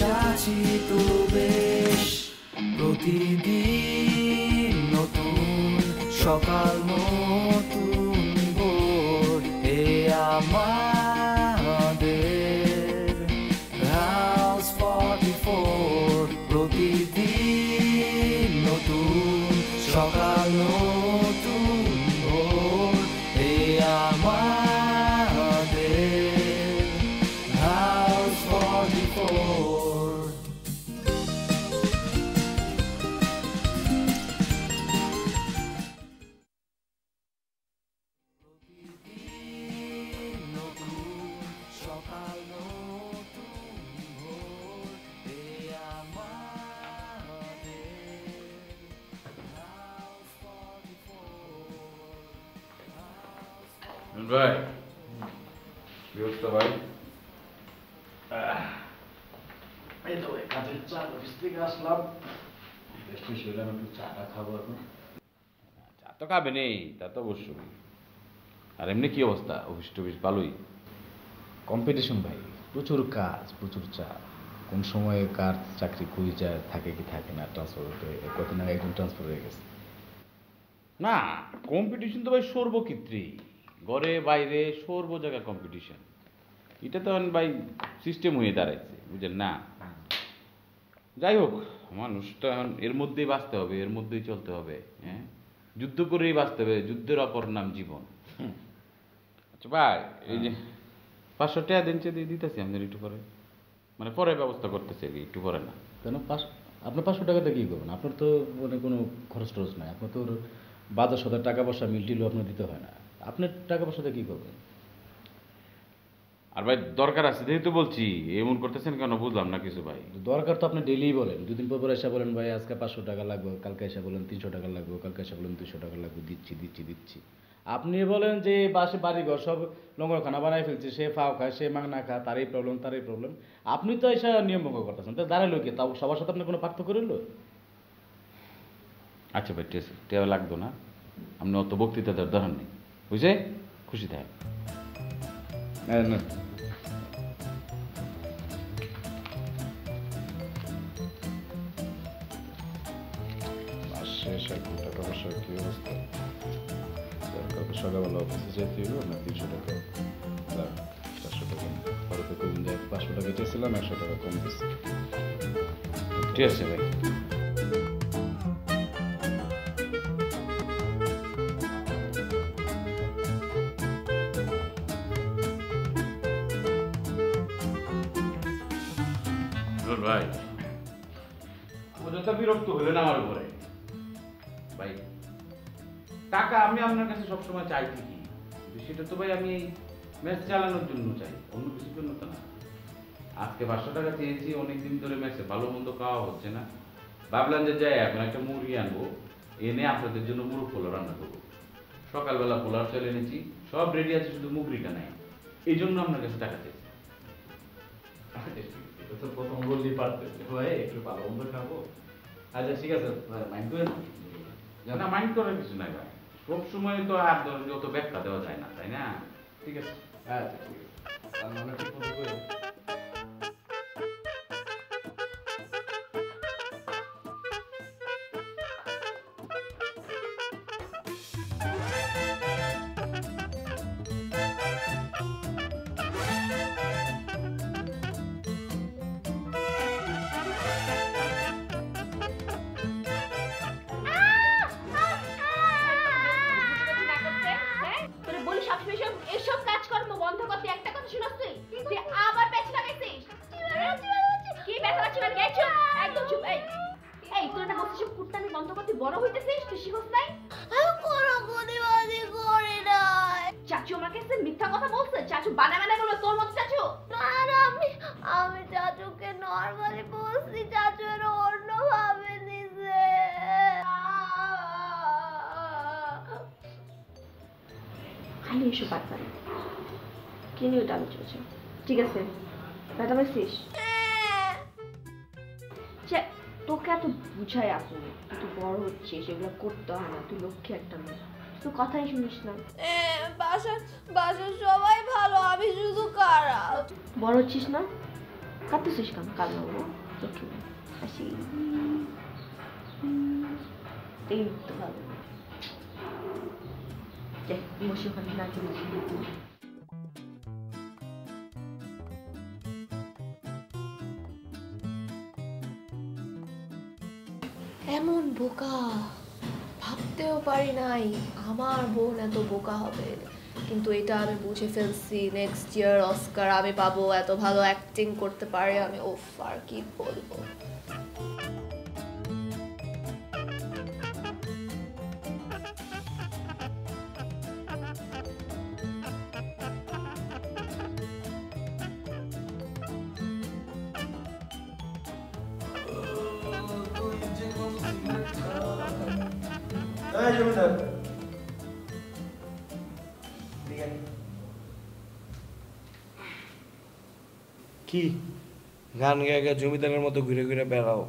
আছি তো বেশ, প্রতিদিন নতুন সকাল নতুন ভোর, এ আমাদের হাউস 44। প্রতিদিন নতুন সকাল নতুন ভোর, এ আমাদের হাউস 44। সকাল নতুন ভোর, এ আমাদের হাউস 44। ভাই কি অবস্থা ভাই? এই তো কাজের চা অফিস থেকে আসলাম, ফ্রেশ হইলাম, একটু চাটা খাবো এখন। চা তো খাবে নেই, তা তো অবশ্যই। আর এমনি কি অবস্থা? অফিস টফিস ভালোই? কম্পিটিশন ভাই, প্রচুর কাজ, প্রচুর চা। কোন সময়ে কার চাকরি খুঁজে যায়, থাকে কি থাকে না, ট্রান্সফার হতে কতদিন আগে একজন ট্রান্সফার হয়ে গেছে। না, কম্পিটিশন তো ভাই সর্বক্ষেত্রে, ঘরে বাইরে সর্ব জায়গায় কম্পিটিশন। এটা তো এখন ভাই সিস্টেম হয়ে দাঁড়াইছে, বুঝলেন না? যাই হোক, মানুষ তো এখন এর মধ্যেই বাঁচতে হবে, এর মধ্যেই চলতে হবে। হ্যাঁ, যুদ্ধ করেই বাঁচতে হবে, যুদ্ধের অপর নাম জীবন। আচ্ছা ভাই, এই যে 500 টাকা দিন দিয়ে দিতেছি আমাদের একটু পরে, মানে পরে ব্যবস্থা করতেছি আর কি, একটু পরে না। কেন আপনার 500 টাকাতে কী করবেন? আপনার তো মানে কোনো খরচ টরচ নাই, আপনার তো বাজার সদার টাকা পয়সা মিলটিলও আপনার দিতে হয় না, আপনার টাকা পয়সাতে কী করবেন? আর ভাই দরকার আছে যেহেতু বলছি, এমন করতেছেন কেন বুঝলাম না কিছু ভাই। দরকার তো আপনি ডেইলিই বলেন, দুদিন পর এসে বলেন ভাই আজকে 500 টাকা লাগবে, কালকে এসে বলেন 300 টাকা লাগবে, কালকে এসে বলেন 200 টাকা লাগবে, দিচ্ছি। আপনি বলেন যে বাসে বাড়িঘর সব লঙ্গরখানা বানাই ফেলছে, সে ফাও খায়, সে মাংনা খায়, তারই প্রবলেম। আপনি তো এসে নিয়ম ভঙ্গ করতেছেন, তো দাঁড়াইলো কি? তাও সবার সাথে আপনার কোনো পার্থক্য রইলো? আচ্ছা ভাই, ঠিক আছে, টেয়া লাগতো না, আপনি অত বক্তৃতা দেওয়ার দরকার নেই, বুঝছে? খুশি থাকে না শেষ এখন টাকা পয়সা কী অবস্থা? কালকে সকালবেলা অফিসে যেতে হইল না, 300 টাকা 400 টাকা ভারতে কদিন যায়, 500 টাকা চেয়েছিলাম, 100 টাকা কম দিচ্ছি। ঠিক আছে ভাই। ভাই অযথা বিরক্ত হলেন আমার উপরে ভাই। টাকা আমি আপনার কাছে সবসময় চাই ঠিকই, সেটা তো ভাই আমি ম্যাচ চালানোর জন্য চাই, অন্য কিছুর জন্য তো না। আজকে 500 টাকা চেয়েছি, অনেকদিন ধরে ম্যাচে ভালো মন্দ খাওয়া হচ্ছে না, ভাবলাম যে যাই এখন একটা মুরগি আনবো, এনে আপনাদের জন্য মুরগ পোলাও রান্না করবো। সকালবেলা পোলাও চলে এনেছি, সব রেডি আছে, শুধু মুরগিটা নাই, এই জন্য আপনার কাছে টাকা চেয়েছি। এটা তো প্রথম বললেই পারতেন ভাই, একটু ভালো মন্দ খাবো। আচ্ছা ঠিক আছে, মাইন্ড করেন না, মাইন্ড করার কিছু নাই ভাই, সব সময় তো আর যত ব্যাখ্যা দেওয়া যায় না, তাই না? ঠিক আছে। আচ্ছা ঠিক আছে, তার মানে ঠিক মতো করে এসব কাজকর্ম বন্ধ করতে একটা কথা শুনছ তুই আবার পেছ লাগাইছিস। কি ব্যথা লাগছে মানে গেছ? একদম চুপ। এই তুই না বলছিস কুত্তানি বন্ধ করতে বড় হইতেছিস, তুই শিখছ নাই? আমি কোনো প্রতিবাদই করি নাই। চাচু আমার কাছে মিথ্যা কথা বলছে, চাচু বানায় বলবে তোর মতো চাচু? না আমি চাচুকে নরমালি বলছি, চাচু এর অন্য ভাবে নিছে। খালি এসব বাদ পারে কি নিয়ে ওটা আমি চলছে। ঠিক আছে ব্যথা পাইছিস? তোকে এত বুঝাই আসুন, তুই তো বড় হচ্ছিস, এগুলো করতে হয় না, তুই লক্ষ্যে একটা মেয়ে, তো কথাই শুনিস না। বাসার সবাই ভালো, আমি শুধু খারাপ। বড় হচ্ছিস না, কাঁদতেছিস কেন? কান্না বলো চোখে হাসি। এই তো ভালো। যাই বসে ওখানে নাচি নাচি। এমন বোকা ভাবতেও পারি নাই আমার বোন এত বোকা হবে, কিন্তু এটা আমি বুঝে ফেলছি। নেক্সট ইয়ার অস্কার আমি পাবো, এত ভালো অ্যাক্টিং করতে পারে আমি। ওফ, আর কি বলবো। কি গান গায়ে জমিদারের মতো ঘুরে ঘুরে বেড়াও?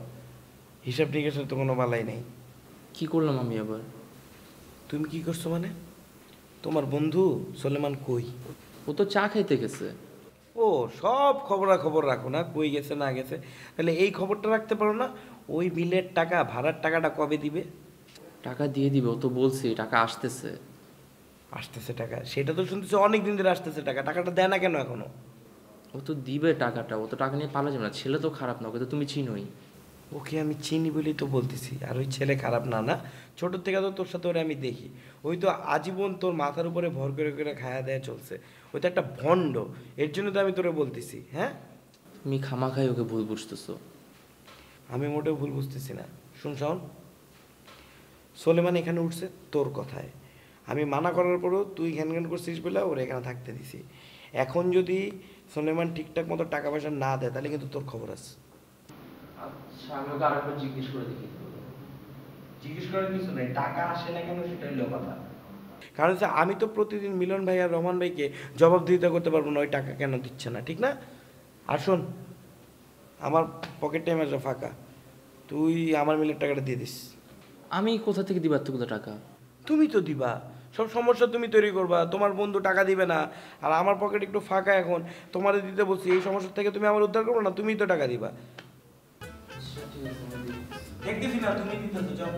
হিসাব নিকাশের তো কোনো বালাই নেই। কি করলাম আমি আবার? তুমি কি করছো মানে? তোমার বন্ধু সোলেমান কই? ও তো চা খাইতে গেছে। ও সব খবরাখবর রাখো না, কই গেছে না গেছে। তাহলে এই খবরটা রাখতে পারো না? ওই বিলের টাকা, ভাড়ার টাকাটা কবে দিবে? টাকা দিয়ে দিবে, ও তো বলছে টাকা আসতেছে। আসতেছে টাকা? সেটা তো শুনতেছি অনেক দিন ধরে আসতেছে টাকা। টাকাটা দেয় না কেন এখনো? ও তো দিবে টাকাটা, ও তো টাকা নিয়ে পালা যাবে না। ছেলে তো খারাপ না, ওকে তো তুমি চিনোই। ওকে আমি চিনি বলেই তো বলতেছি। আর ওই ছেলে খারাপ না, না ছোটোর থেকে তো তোর সাথে ওরে আমি দেখি। ওই তো আজীবন তোর মাথার উপরে ভর করে করে খায়া দেয়া চলছে। ওই তো একটা ভণ্ড। এর জন্য তো আমি তোরে বলতেছি। হ্যাঁ, তুমি খামাখাই ওকে ভুল বুঝতেছো। আমি মোটেও ভুল বুঝতেছি না। শুন শাওন, সোলেমান এখানে উঠছে তোর কথায়। আমি মানা করার পরও তুই ঘ্যান ঘ্যান করছিস বলে ওর এখানে থাকতে দিছি। এখন যদি সোলেমান ঠিকঠাক মতো টাকা পয়সা না দেয় তাহলে কিন্তু তোর খবর আছে। আচ্ছা, আমি ওকে আরেকবার জিজ্ঞেস করে দেখি। জিজ্ঞেস করার কিছু নেই, টাকা আসে না কেন সেটা হলো কথা। কারণ হচ্ছে আমি তো প্রতিদিন মিলন ভাই আর রহমান ভাইকে জবাবদিহিতা করতে পারবো না ওই টাকা কেন দিচ্ছে না, ঠিক না? আর শোন, আমার পকেট টাইম আছে ফাঁকা, তুই আমার মিলের টাকাটা দিয়ে দিস। আমি কোথা থেকে দিবার এতগুলো টাকা? তুমি তো দিবা, সব সমস্যা তুমি তৈরি করবা। তোমার বন্ধু টাকা দিবে না, আর আমার পকেট একটু ফাঁকা এখন, তোমারে দিতে বলছি। এই সমস্যা থেকে তুমি আমার উদ্ধার করবো না, তুমিই তো টাকা দিবা। দেখতেছি না তুমি দিতেছো, যাও।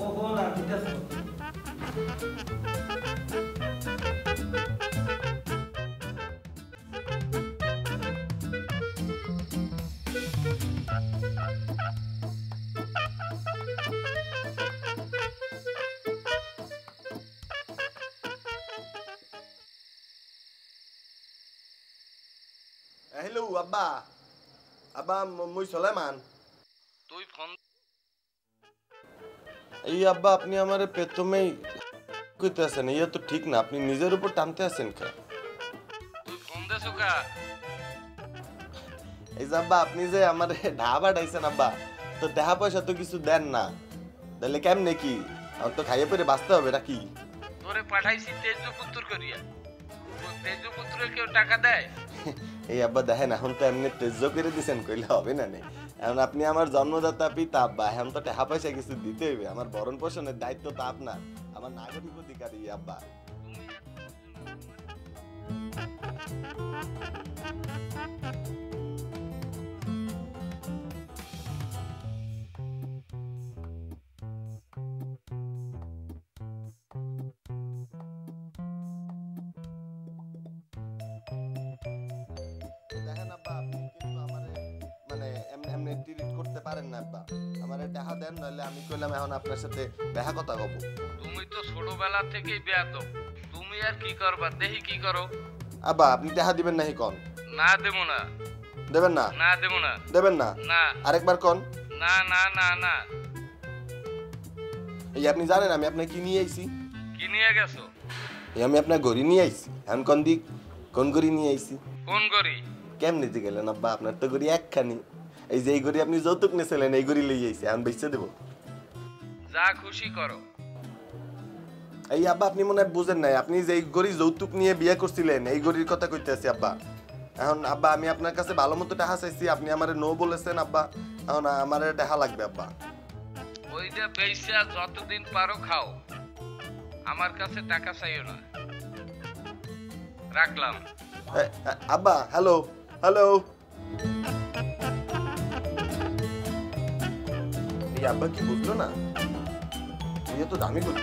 ওহো না দিতেছো। হ্যালো আব্বা। আব্বা মুই সোলেমান। তুই ফোন এই আব্বা আপনি আমার প্রথমেই কইতে আছেন, ইয়া তো ঠিক না। আপনি নিজের উপর টানতে আছেন কে? তুই ফোন দেছো কা? এই যে আব্বা আপনি যে আমার ঢাবা ডাইছেন আব্বা, তো টাকা পয়সা তো কিছু দেন না, তাহলে কেমনে কি? আমার তো খাইয়ে পরে বাঁচতে হবে নাকি? তোরে পাঠাইছি তেজপুত্র করিয়া, তেজপুত্রে কেউ টাকা দেয়? এই আব্বা দেখেন, এখন তো এমনি তেজ করে দিছেন, কইলে হবে না নে। এখন আপনি আমার জন্মদাতা পিতা আব্বা, এখন তো টাকা পয়সা কিছু দিতে হইবে। আমার ভরণ পোষণের দায়িত্ব তো আপনার, আমার নাগরিক অধিকারী আব্বা। দেখেন আব্বা, আপনি কিন্তু আমারে মানে এমনি এমনি ট্রিট করতে পারেন না আব্বা। আমারে টাকা দেন, নইলে আমি কইলাম এখন আপনার সাথে দেখা কথা কব। তুমি তো ছোটবেলা থেকেই বেয়াদব, তুমি আর কি করবা? দেখি কি করো। আব্বা আপনি টাকা দিবেন নাকি কোন? না দেবো না। দেবেন না? না দেবো না। দেবেন না? না। আরেকবার কোন? না না না না। এই আপনি জানেন আমি আপনাকে কি নিয়ে আইছি? কি নিয়ে গেছো? এই আমি আপনার ঘড়ি নিয়ে আইছি। এখন কোন দিক? কোন ঘড়ি নিয়ে আইছি? কোন গড়ি? কেমনে যে গেলেন আব্বা? আপনার তো ঘড়ি একখানি। এই যে এই ঘড়ি আপনি যৌতুক নিয়েছিলেন, এই ঘড়ি লই আইছি, এখন বেচে দেবো। যা খুশি করো। এই আব্বা আপনি মনে হয় বুঝেন নাই, আপনি যে এই ঘড়ি যৌতুক নিয়ে বিয়ে করছিলেন, এই ঘড়ির কথা কইতে আছি আব্বা। এখন আব্বা আমি আপনার কাছে ভালো মতো টাকা চাইছি, আপনি আমারে নো বলেছেন আব্বা। এখন আমার টাকা লাগবে আব্বা। ওইটা বেইসা যতদিন পারো খাও, আমার কাছে টাকা চাইও না। রাখলাম। আব্বা হ্যালো হ্যালো এই আব্বা কি বুঝলো না তুই তো দামি করি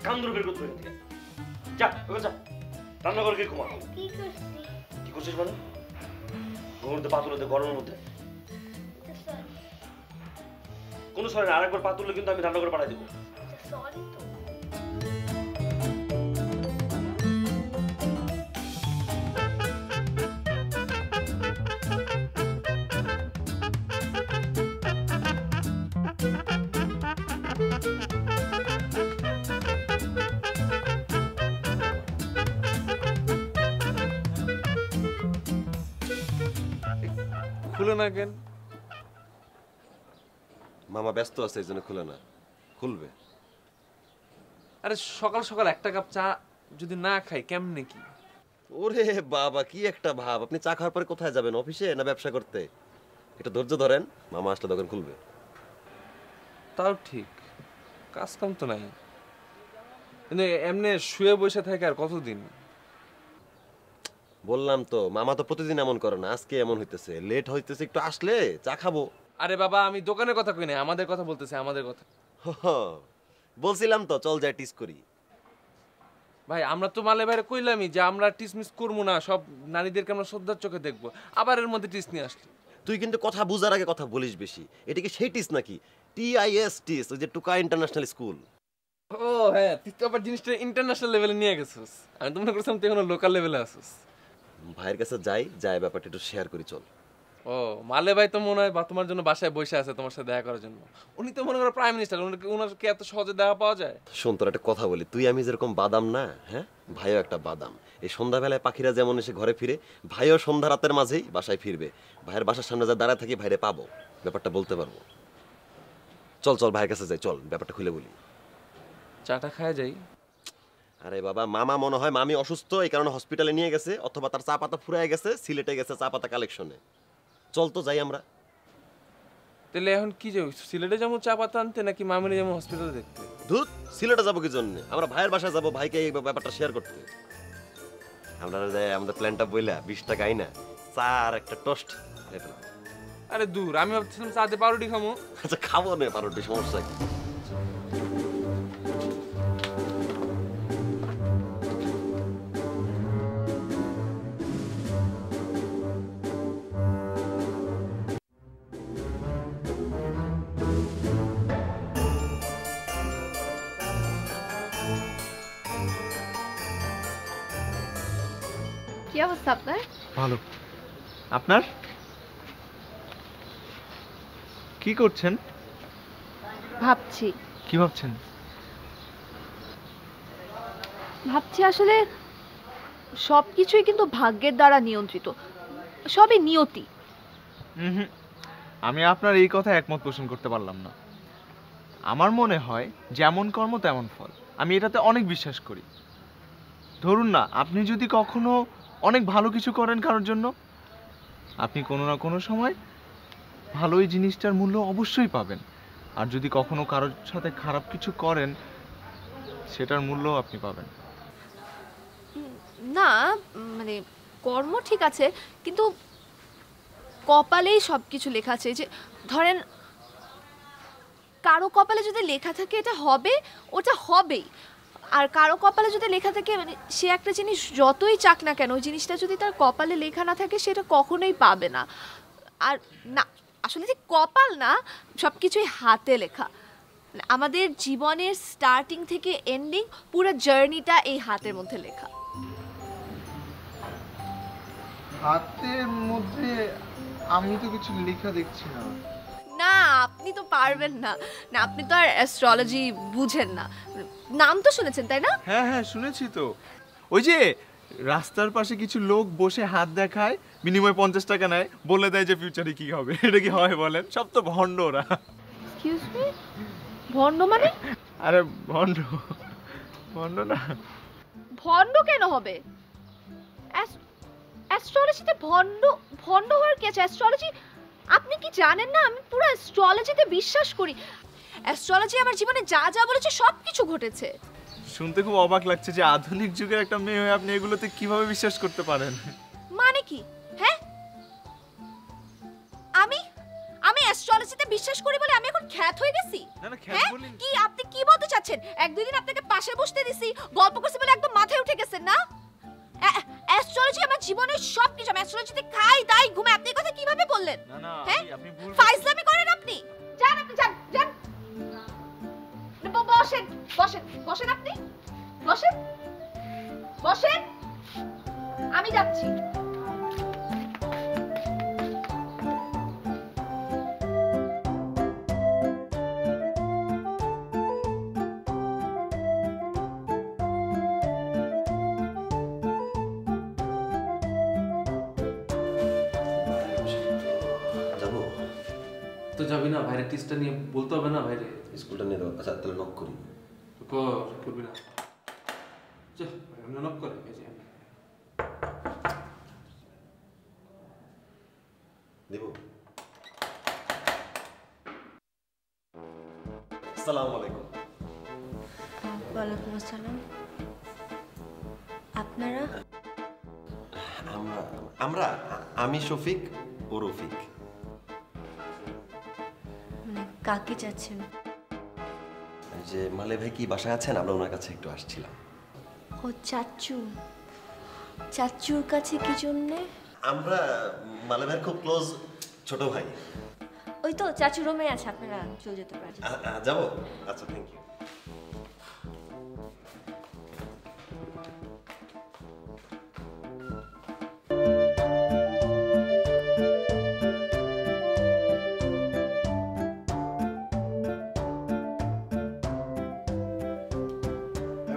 কামদুর বের করতে থেকে যা ওখানে যা রান্না করে গিয়ে ঘুমা কি করছিস মানে ঘুমোতে পা তুলে গরমের মধ্যে কোনো সরে না আরেকবার পা তুললে কিন্তু আমি রান্না করে পাঠাই দেবো খুলে না কেন মামা ব্যস্ত আছে এই জন্য খুলে না খুলবে আরে সকাল সকাল একটা কাপ চা যদি না খাই কেমনে কি ওরে বাবা কি একটা ভাব আপনি চা খাওয়ার পরে কোথায় যাবেন অফিসে না ব্যবসা করতে একটু ধৈর্য ধরেন মামা আসলে দোকান খুলবে তাও ঠিক কাজ কাম তো নাই কিন্তু এমনি শুয়ে বসে থাকে আর কতদিন বললাম তো মামা তো প্রতিদিন এমন করে না আজকে এমন হইতেছে লেট হইতেছে একটু আসলে চা খাবো আরে বাবা আমি দোকানের কথা কই না আমাদের কথা বলতেছি আমাদের কথা বলছিলাম তো চল যাই টিস করি ভাই আমরা তো মালে বাইরে কইলামই যে আমরা টিস মিস করবো না সব নারীদেরকে আমরা শ্রদ্ধার চোখে দেখবো আবার এর মধ্যে টিস নিয়ে আসলি তুই কিন্তু কথা বুঝার আগে কথা বলিস বেশি এটা কি সেই টিস নাকি TIS টিস ওই যে টুকা ইন্টারন্যাশনাল স্কুল ও হ্যাঁ তুই তো আবার জিনিসটা ইন্টারন্যাশনাল লেভেলে নিয়ে গেছিস আমি তো মনে করছিলাম তুই এখন লোকাল লেভেলে আসিস ভাইয়ের কাছে যাই ব্যাপারটা একটু শেয়ার করি চল ও মালে ভাই তো মনে হয় বা তোমার জন্য বাসায় বসে আছে তোমার সাথে দেখা করার জন্য উনি তো মনে করো প্রাইম মিনিস্টার ওনার কি এত সহজে দেখা পাওয়া যায় শোন তোর একটা কথা বলি তুই আমি যেরকম বাদাম না হ্যাঁ ভাইও একটা বাদাম এই সন্ধ্যাবেলায় পাখিরা যেমন এসে ঘরে ফিরে ভাইও সন্ধ্যা রাতের মাঝেই বাসায় ফিরবে ভাইয়ের বাসার সামনে যা দাঁড়ায় থাকি ভাইরে পাবো ব্যাপারটা বলতে পারবো চল ভাইয়ের কাছে যাই চল ব্যাপারটা খুলে বলি চাটা খায় যাই আরে বাবা মামা মনে হয় মামি অসুস্থ এই কারণে হসপিটালে নিয়ে গেছে অথবা তার চা পাতা ফুরায় গেছে সিলেটে গেছে চা পাতা কালেকশনে চল তো যাই আমরা তাহলে এখন কি যাবো সিলেটে যাবো চা পাতা আনতে নাকি মামিনে যাবো হসপিটালে দেখতে ধুত সিলেটে যাবো কি জন্য আমরা ভাইয়ের বাসায় যাবো ভাইকে এই ব্যাপারটা শেয়ার করতে আমরা যাই আমাদের প্ল্যানটা বইলা 20 টাকা আইনা চা আর একটা টোস্ট আরে দূর আমি ভাবছিলাম চাতে পাউরুটি খামো আচ্ছা খাবো না পাউরুটি সমস্যা কি কি অবস্থা আপনার? ভালো। আপনার কি করছেন? ভাবছি। কি ভাবছেন? ভাবছি আসলে সবকিছুই কিন্তু ভাগ্যের দ্বারা নিয়ন্ত্রিত, সবই নিয়তি। আমি আপনার এই কথা একমত পোষণ করতে পারলাম না। আমার মনে হয় যেমন কর্ম তেমন ফল, আমি এটাতে অনেক বিশ্বাস করি। ধরুন না, আপনি যদি কখনো অনেক ভালো কিছু করেন কারোর জন্য, আপনি কোনো না কোনো সময় ভালো এই জিনিসটার মূল্য অবশ্যই পাবেন। আর যদি কখনো কারোর সাথে খারাপ কিছু করেন, সেটার মূল্যও আপনি পাবেন। না মানে কর্ম ঠিক আছে, কিন্তু কপালেই সব কিছু লেখা আছে। যে ধরেন কারো কপালে যদি লেখা থাকে এটা হবে, ওটা হবেই। আর কারো কপালে যদি লেখা থাকে, মানে সে একটা জিনিস যতই চাক না কেন, ওই জিনিসটা যদি তার কপালে লেখা না থাকে সেটা কখনোই পাবে না। আর না, আসলে যে কপাল না, সব কিছুই হাতে লেখা। আমাদের জীবনের স্টার্টিং থেকে এন্ডিং পুরো জার্নিটা এই হাতের মধ্যে লেখা। হাতের মধ্যে আমি তো কিছু লেখা দেখছি না। আপনি তো পারবেন না। না আপনি তো আর অ্যাস্ট্রোলজি বুঝেন না। নাম তো শুনেছেন তাই না? হ্যাঁ হ্যাঁ শুনেছি তো। ওই যে রাস্তার পাশে কিছু লোক বসে হাত দেখায়, বিনিময়ে 50 টাকা নেয়, বলে দেয় যে ফিউচারে কি হবে। এটা কি হয় বলেন? সব তো ভণ্ড ওরা। এক্সকিউজ মি, ভণ্ড মানে? আরে ভণ্ড, ভণ্ড না। ভণ্ড কেন হবে? অ্যাস্ট্রোলজিতে ভণ্ড ভণ্ড হওয়ার কি আছে? অ্যাস্ট্রোলজি আপনি কি জানেন না আমি পুরো অ্যাস্ট্রোলজিতে বিশ্বাস করি। অ্যাস্ট্রোলজি আমার জীবনে যা যা বলেছে সব কিছু ঘটেছে। শুনতে খুব অবাক লাগছে যে আধুনিক যুগের একটা মেয়ে হয়ে আপনি এগুলোতে কিভাবে বিশ্বাস করতে পারেন। মানে কি? হ্যাঁ, আমি আমি অ্যাস্ট্রোলজিতে বিশ্বাস করি বলে আমি এখন খ্যাত হয়ে গেছি? না না খ্যাত বলিনি। কি আপনি কি বলতে চাচ্ছেন? এক দুই দিন আপনাকে পাশে বসতে দিছি, গল্প করছি বলে একদম মাথায় উঠে গেছেন না? অ্যাস্ট্রোলজি আমার জীবনের সব কিছু। আমি অ্যাস্ট্রোলজিতে খাই দাই ঘুমাই। আপনি এই কথা কিভাবে বললেন? না না হ্যাঁ, আপনি ভুল। ফাইজলামি করেন আপনি। যান আপনি, যান যান। বসেন বসেন বসেন, আপনি বসেন বসেন, আমি যাচ্ছি। যাবো তো যাবি না? ভাইরে টিস্টটা নিয়ে বলতে হবে না ভাইরে? স্কুলটা নিয়ে দেবো। আচ্ছা তাহলে নক করি। করবি না, নক করে। দেব। আসসালামু আলাইকুম। ওয়ালাইকুম আসসালাম। আপনারা? আমরা আমরা আমি শফিক ও রফিক। মানে কাকে চাচ্ছেন? যে মালে ভাই কি বাসায় আছেন? আমরা ওনার কাছে একটু আসছিলাম। ও চাচ্চু। চাচ্চুর কাছে কি জন্যে? আমরা মালে ভাইয়ের খুব ক্লোজ ছোট ভাই। ওই তো চাচু রুমে আছে, আপনারা চলে যেতে পারেন। যাবো? আচ্ছা থ্যাংক ইউ।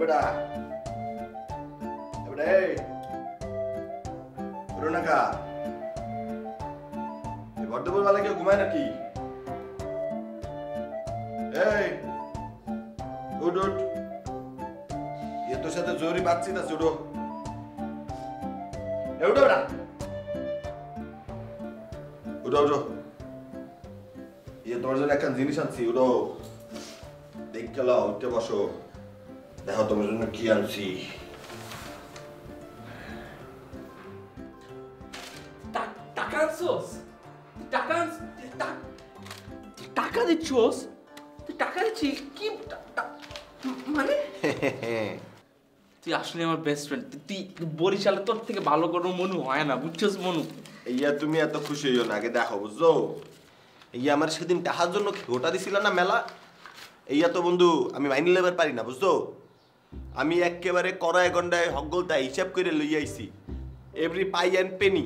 বেটা বেটা এই রুনাকা, এই বর্ধমান वाला কেউ ঘুমায় নাকি? এই উঠ উঠ, এ তোর সাথে জোরি বাতচিত আছে, উঠো। এ উঠো বেটা, উঠো উঠো। তোমার জন্য একটা জিনিস আনছি, উঠো। দেখ গেল, উঠে বসো। দেখো তোমার জন্য কি আনছি। টাকা আনছোস? টাকা দিচ্ছোস? টাকা দিচ্ছি কি মানে? তুই আসলে আমার বেস্ট ফ্রেন্ড। তুই বরিশালে তোর থেকে ভালো কোনো মনু হয় না, বুঝছস মনু? ইয়া তুমি এত খুশি হইও না, আগে দেখো বুঝছো। ইয়া আমার সেদিন টাকার জন্য ঘোটা দিছিল না মেলা, ইয়া তো বন্ধু আমি মাইনে লেবার পারি না বুঝছো। আমি একেবারে কড়ায় গন্ডায় হকগোলতা হিসাব করে লই আইছি, এভরি পাই অ্যান্ড পেনি।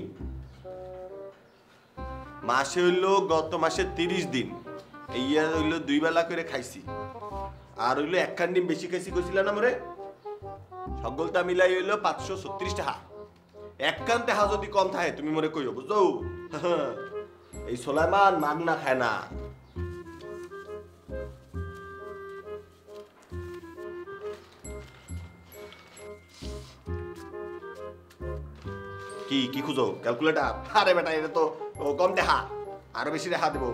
মাসে হইলো গত মাসে 30 দিন, ইয়া হইলো 2 বেলা করে খাইছি। আর হইলো একখান ডিম বেশি খাইছি কইছিল না মরে। হকগোলতা মিলাই হইলো 536 টাকা। একখান টাকা যদি কম থাকে তুমি মরে কইও বুঝছো। এই সোলাইমান মাগনা খায় না। কি কি খুঁজো? ক্যালকুলেটর? আরে বেটা এটা তো কম দেখা, আরো বেশি দেখা দেবো।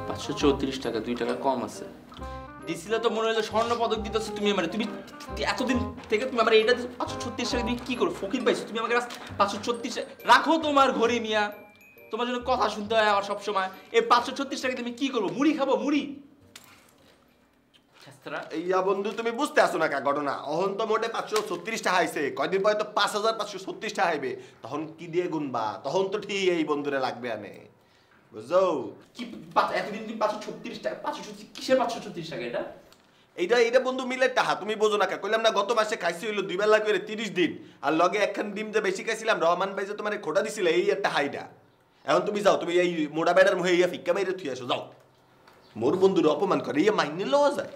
534 টাকা, 2 টাকা কম আছে। দিছিলে তো মনে হলো স্বর্ণ পদক দিতেছো তুমি আমারে। তুমি এতদিন থেকে তুমি আমার এইটা 536 টাকা তুমি কি করো? ফকির পাইছো তুমি আমাকে 536 রাখো তোমার ঘরে মিয়া। তোমার জন্য কথা শুনতে হয় আমার সব সময়। এই 536 টাকা তুমি কি করবো? মুড়ি খাবো? মুড়ি ইয়া বন্ধু তুমি বুঝতে আসো না কা ঘটনা। অহন তো মোটে 536 টাকা আইছে, কয়দিন পরে তো 5536 টাকা আইবে। তখন কি দিয়ে গুনবা? তখন তো ঠিক এই বন্ধুরে লাগবে আনে বুঝছো। কি এতদিন তুমি 536 টাকা? 536 কিসের 536 টাকা এটা? এইটা বন্ধু মিলে টাকা তুমি বোঝো না কা। কইলাম না গত মাসে খাইছি হইলো 2 বেলা করে 30 দিন, আর লগে একখান ডিম যে বেশি খাইছিলাম রহমান ভাই যে তোমারে খোটা দিছিল এই একটা হাইডা। এখন তুমি যাও, তুমি এই মোড়া বেড়ার মুহে ইয়া ফিক্কা মেরে থুই আসো, যাও। মোর বন্ধুর অপমান করে ইয়া মাইনে লওয়া যায়?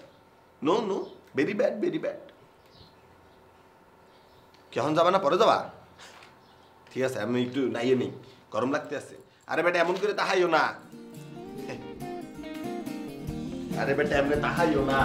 No no, very bad, very bad. কেমন যাবা না, পরে যাবা? ঠিক আছে, আমি একটু নাইয়ে নেই, গরম লাগতে আছে। আরে বেটা এমন করে তাহাইও না, আরে বেটা এমনি তাহাইও না।